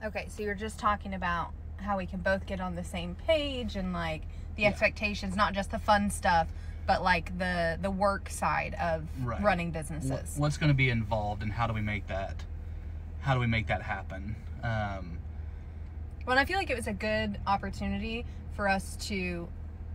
Okay, so you're just talking about how we can both get on the same page and like the expectations, not just the fun stuff, but like the work side of running businesses. What's going to be involved, and how do we make that happen? Well, I feel like it was a good opportunity for us to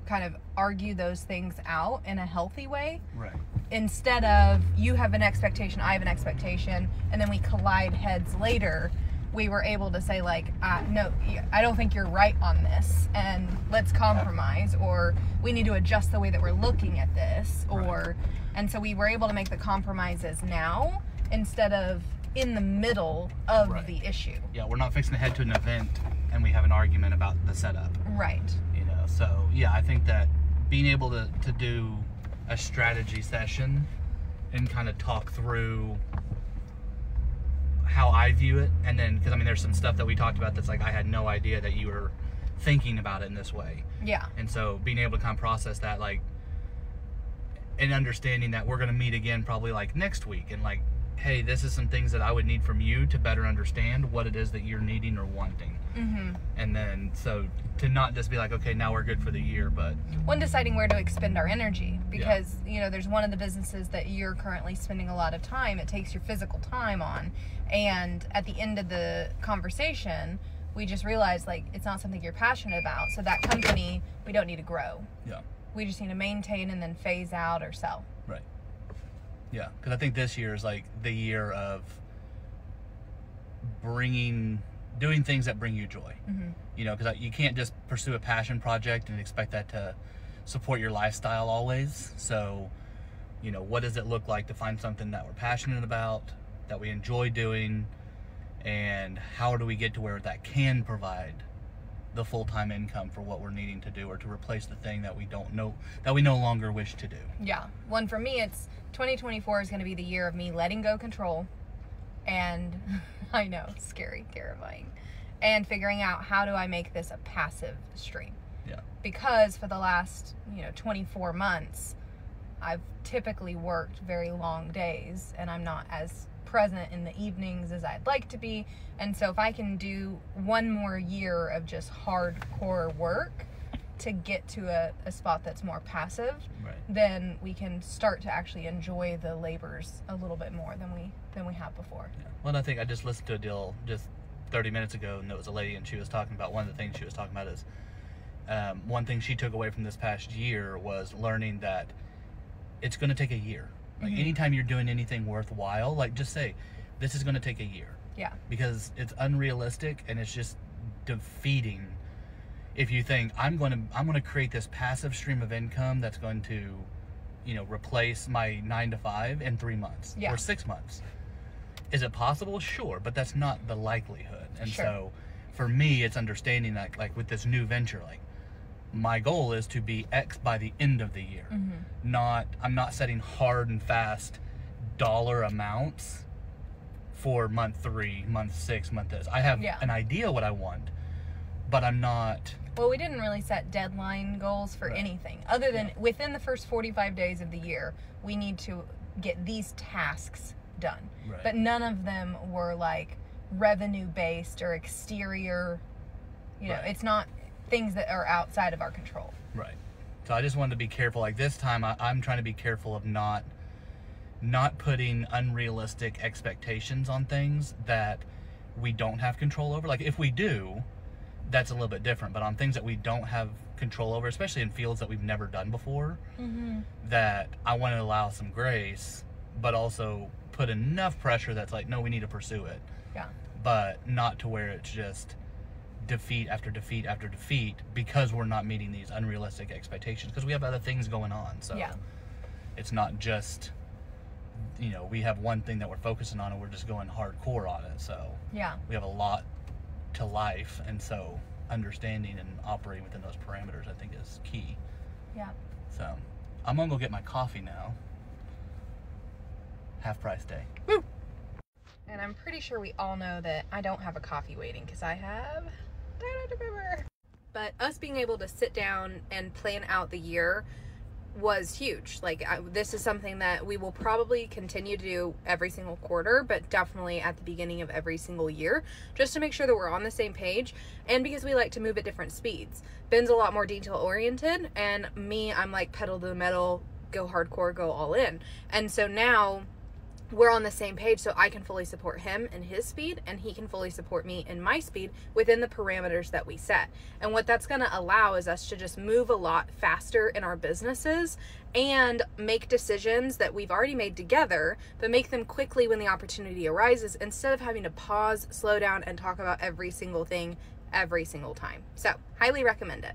kind of argue those things out in a healthy way. Right. Instead of you have an expectation, I have an expectation, and then we collide heads later. We were able to say like, no, I don't think you're right on this, and let's compromise, or we need to adjust the way that we're looking at this, or, and so we were able to make the compromises now instead of in the middle of the issue. Yeah, we're not fixing to head to an event and we have an argument about the setup. Right. You know, so yeah, I think that being able to do a strategy session and kind of talk through how I view it, and then, because I mean there's some stuff that we talked about that's like I had no idea that you were thinking about it in this way. Yeah. And so being able to kind of process that, like, and understanding that we're going to meet again probably like next week, and like, hey, this is some things that I would need from you to better understand what it is that you're needing or wanting. Mm-hmm. And then, so to not just be like, okay, now we're good for the year, but when deciding where to expend our energy, because you know, there's one of the businesses that you're currently spending a lot of time, it takes your physical time on, and at the end of the conversation we just realized like it's not something you're passionate about, so that company we don't need to grow. Yeah, we just need to maintain and then phase out or sell. Right. Yeah, because I think this year is like the year of doing things that bring you joy. Mm-hmm. You know, because you can't just pursue a passion project and expect that to support your lifestyle always. So, you know, what does it look like to find something that we're passionate about, that we enjoy doing, and how do we get to where that can provide the full-time income for what we're needing to do, or to replace the thing that we no longer wish to do. Yeah. One for me, it's 2024 is going to be the year of me letting go control, and I know, scary, terrifying, and figuring out how do I make this a passive stream. Yeah. Because for the last, 24 months, I've typically worked very long days, and I'm not as present in the evenings as I'd like to be. And so if I can do one more year of just hardcore work to get to a spot that's more passive, then we can start to actually enjoy the labors a little bit more than we have before. Yeah. Well, I think I just listened to a deal just 30 minutes ago, and there was a lady, and she was talking about, one of the things she was talking about is one thing she took away from this past year was learning that it's going to take a year. Like, anytime you're doing anything worthwhile, like, just say, this is going to take a year. Yeah. Because it's unrealistic, and it's just defeating if you think I'm going to create this passive stream of income that's going to, replace my 9 to 5 in 3 months or 6 months. Is it possible? Sure, but that's not the likelihood. And so for me, it's understanding that, like, with this new venture, like, my goal is to be X by the end of the year. I'm not setting hard and fast dollar amounts for month 3, month 6, month this. I have an idea what I want, but I'm not. Well, we didn't really set deadline goals for anything other than within the first 45 days of the year, we need to get these tasks done. But none of them were like revenue based or exterior, it's not things that are outside of our control. Right. So I just wanted to be careful. Like, this time I'm trying to be careful of not putting unrealistic expectations on things that we don't have control over. Like, if we do, that's a little bit different, but on things that we don't have control over, especially in fields that we've never done before, that I want to allow some grace, but also put enough pressure that's like, no, we need to pursue it. Yeah. But not to where it's just defeat after defeat after defeat because we're not meeting these unrealistic expectations, because we have other things going on. So it's not just, we have one thing that we're focusing on and we're just going hardcore on it. So we have a lot to life, and so understanding and operating within those parameters, I think, is key. Yeah. So I'm gonna go get my coffee now. Half price day. Woo! And I'm pretty sure we all know that I don't have a coffee waiting because I have Dr. Pepper. But us being able to sit down and plan out the year was huge. Like, this is something that we will probably continue to do every single quarter, but definitely at the beginning of every single year, just to make sure that we're on the same page, and because we like to move at different speeds. Ben's a lot more detail oriented, and me, I'm like pedal to the metal, go hardcore, go all in. And so now we're on the same page, so I can fully support him in his speed, and he can fully support me in my speed within the parameters that we set. And what that's going to allow is us to just move a lot faster in our businesses and make decisions that we've already made together, but make them quickly when the opportunity arises, instead of having to pause, slow down, and talk about every single thing every single time. So, highly recommend it.